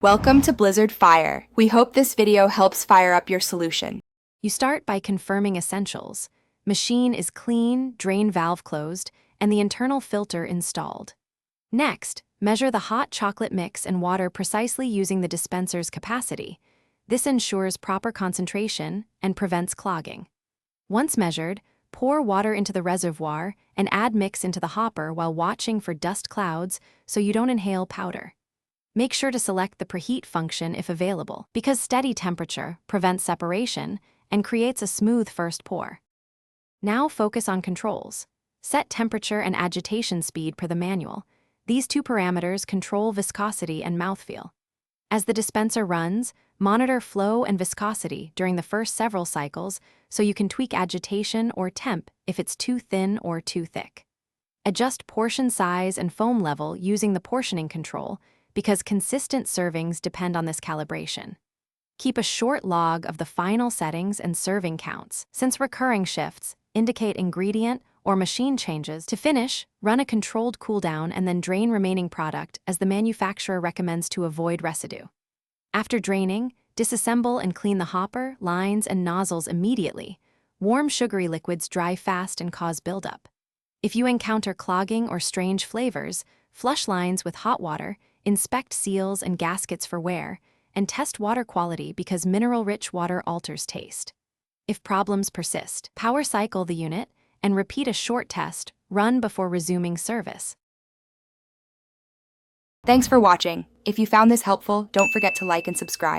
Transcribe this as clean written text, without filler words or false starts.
Welcome to Blizzard Fire. We hope this video helps fire up your solution. You start by confirming essentials. Machine is clean, drain valve closed, and the internal filter installed. Next, measure the hot chocolate mix and water precisely using the dispenser's capacity. This ensures proper concentration and prevents clogging. Once measured, pour water into the reservoir and add mix into the hopper while watching for dust clouds so you don't inhale powder. Make sure to select the preheat function if available, because steady temperature prevents separation and creates a smooth first pour. Now focus on controls. Set temperature and agitation speed per the manual. These two parameters control viscosity and mouthfeel. As the dispenser runs, monitor flow and viscosity during the first several cycles so you can tweak agitation or temp if it's too thin or too thick. Adjust portion size and foam level using the portioning control, because consistent servings depend on this calibration. Keep a short log of the final settings and serving counts, since recurring shifts indicate ingredient or machine changes. To finish, run a controlled cooldown and then drain remaining product as the manufacturer recommends to avoid residue. After draining, disassemble and clean the hopper, lines, and nozzles immediately. Warm sugary liquids dry fast and cause buildup. If you encounter clogging or strange flavors, flush lines with hot water, inspect seals and gaskets for wear, and test water quality because mineral-rich water alters taste. If problems persist, power cycle the unit and repeat a short test run before resuming service. Thanks for watching. If you found this helpful, don't forget to like and subscribe.